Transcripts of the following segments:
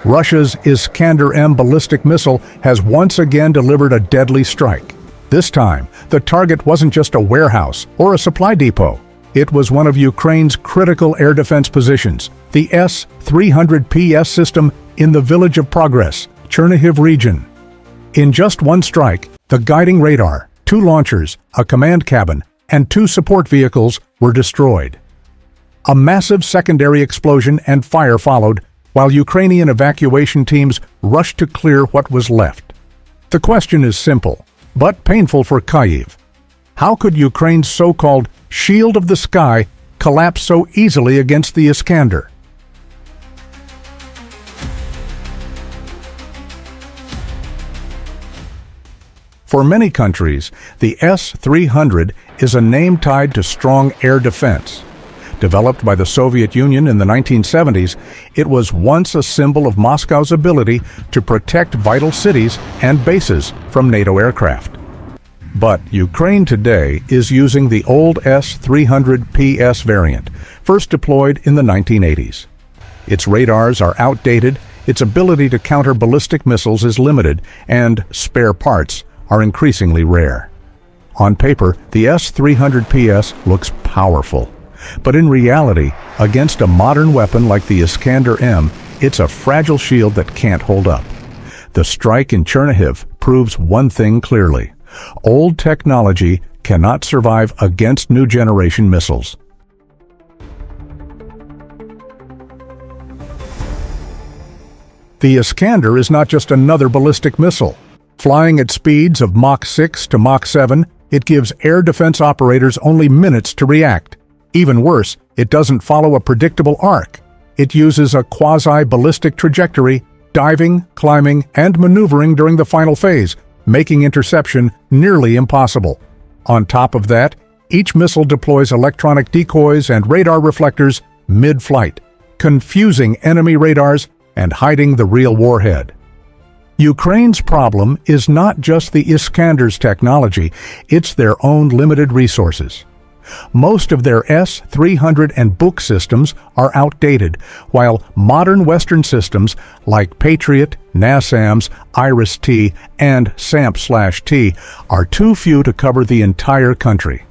Russia's Iskander-M ballistic missile has once again delivered a deadly strike. This time, the target wasn't just a warehouse or a supply depot. It was one of Ukraine's critical air defense positions, the S-300 PS system in the Village of Progress, Chernihiv region. In just one strike, the guiding radar, 2 launchers, a command cabin, and 2 support vehicles were destroyed. A massive secondary explosion and fire followed, while Ukrainian evacuation teams rushed to clear what was left. The question is simple, but painful for Kyiv. How could Ukraine's so-called shield of the sky collapse so easily against the Iskander? For many countries, the S-300 is a name tied to strong air defense. Developed by the Soviet Union in the 1970s, it was once a symbol of Moscow's ability to protect vital cities and bases from NATO aircraft. But Ukraine today is using the old S-300 PS variant, first deployed in the 1980s. Its radars are outdated, its ability to counter ballistic missiles is limited, and spare parts are increasingly rare. On paper, the S-300 PS looks powerful. But in reality, against a modern weapon like the Iskander-M, it's a fragile shield that can't hold up. The strike in Chernihiv proves one thing clearly. Old technology cannot survive against new generation missiles. The Iskander is not just another ballistic missile. Flying at speeds of Mach 6 to Mach 7, it gives air defense operators only minutes to react. Even worse, it doesn't follow a predictable arc. It uses a quasi-ballistic trajectory, diving, climbing, and maneuvering during the final phase, making interception nearly impossible. On top of that, each missile deploys electronic decoys and radar reflectors mid-flight, confusing enemy radars and hiding the real warhead. Ukraine's problem is not just the Iskander's technology, it's their own limited resources. Most of their S-300 and Buk systems are outdated, while modern Western systems like Patriot, NASAMS, IRIS-T, and SAMP/T are too few to cover the entire country.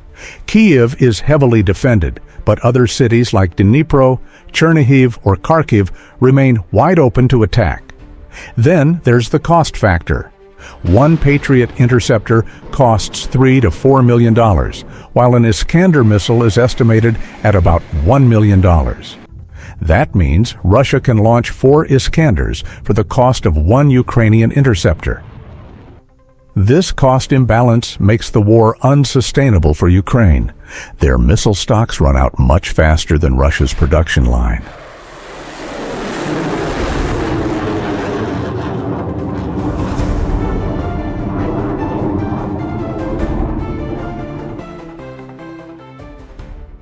Kyiv is heavily defended, but other cities like Dnipro, Chernihiv, or Kharkiv remain wide open to attack. Then there's the cost factor. One Patriot interceptor costs $3 to $4 million, while an Iskander missile is estimated at about $1 million. That means Russia can launch 4 Iskanders for the cost of 1 Ukrainian interceptor. This cost imbalance makes the war unsustainable for Ukraine. Their missile stocks run out much faster than Russia's production line.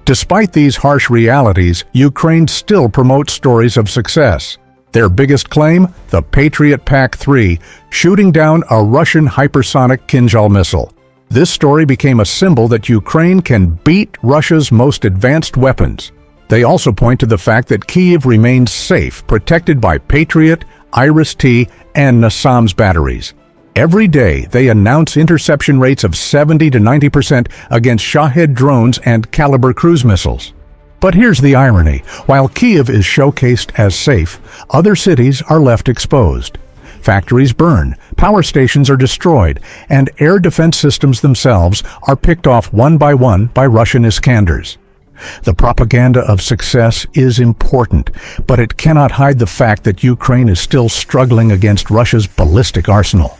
Despite these harsh realities, Ukraine still promotes stories of success. Their biggest claim? The Patriot PAC-3, shooting down a Russian hypersonic Kinzhal missile. This story became a symbol that Ukraine can beat Russia's most advanced weapons. They also point to the fact that Kyiv remains safe, protected by Patriot, IRIS-T, and NASAMS batteries. Every day, they announce interception rates of 70 to 90% against Shahed drones and Caliber cruise missiles. But here's the irony. While Kyiv is showcased as safe, other cities are left exposed. Factories burn, power stations are destroyed, and air defense systems themselves are picked off one by Russian Iskanders. The propaganda of success is important, but it cannot hide the fact that Ukraine is still struggling against Russia's ballistic arsenal.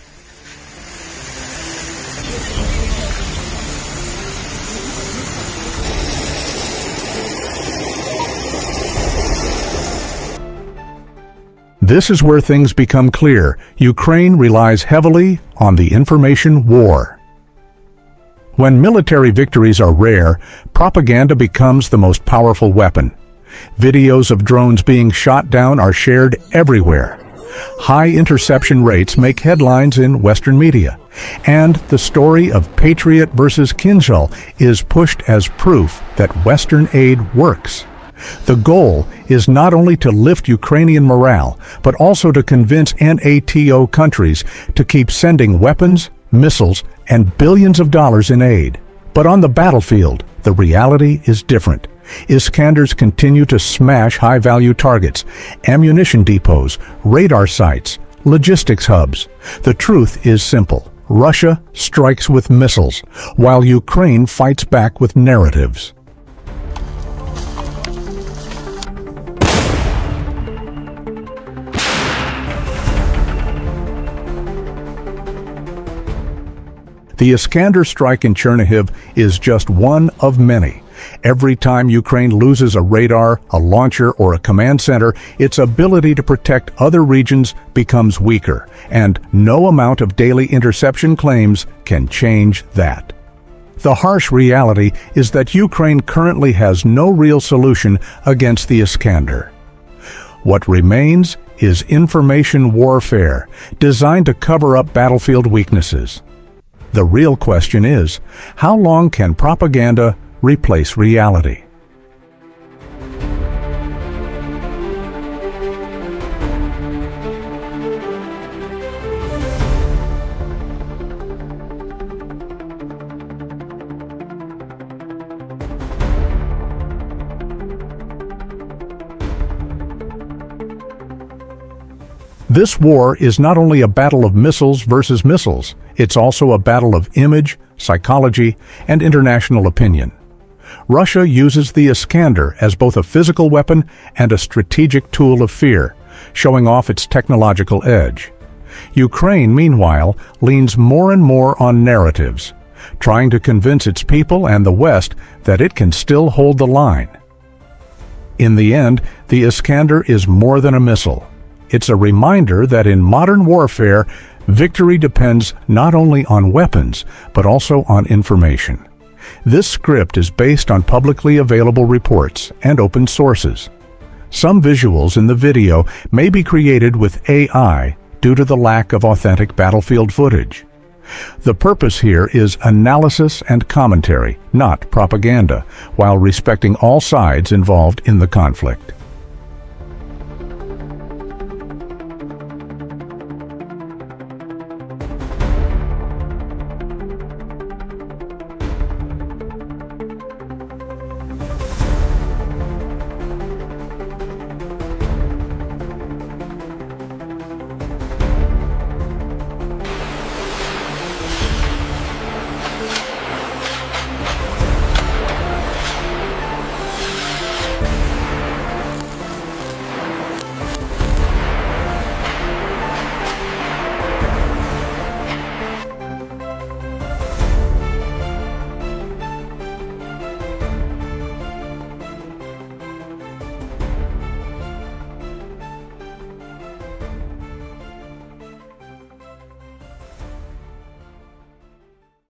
This is where things become clear. Ukraine relies heavily on the information war. When military victories are rare, propaganda becomes the most powerful weapon. Videos of drones being shot down are shared everywhere. High interception rates make headlines in Western media, and the story of Patriot versus Kinzhal is pushed as proof that Western aid works. The goal is not only to lift Ukrainian morale, but also to convince NATO countries to keep sending weapons, missiles, and billions of dollars in aid. But on the battlefield, the reality is different. Iskanders continue to smash high-value targets, ammunition depots, radar sites, logistics hubs. The truth is simple. Russia strikes with missiles, while Ukraine fights back with narratives. The Iskander strike in Chernihiv is just one of many. Every time Ukraine loses a radar, a launcher, or a command center, its ability to protect other regions becomes weaker, and no amount of daily interception claims can change that. The harsh reality is that Ukraine currently has no real solution against the Iskander. What remains is information warfare, designed to cover up battlefield weaknesses. The real question is, how long can propaganda replace reality? This war is not only a battle of missiles versus missiles, it's also a battle of image, psychology, and international opinion. Russia uses the Iskander as both a physical weapon and a strategic tool of fear, showing off its technological edge. Ukraine, meanwhile, leans more and more on narratives, trying to convince its people and the West that it can still hold the line. In the end, the Iskander is more than a missile. It's a reminder that in modern warfare, victory depends not only on weapons, but also on information. This script is based on publicly available reports and open sources. Some visuals in the video may be created with AI due to the lack of authentic battlefield footage. The purpose here is analysis and commentary, not propaganda, while respecting all sides involved in the conflict.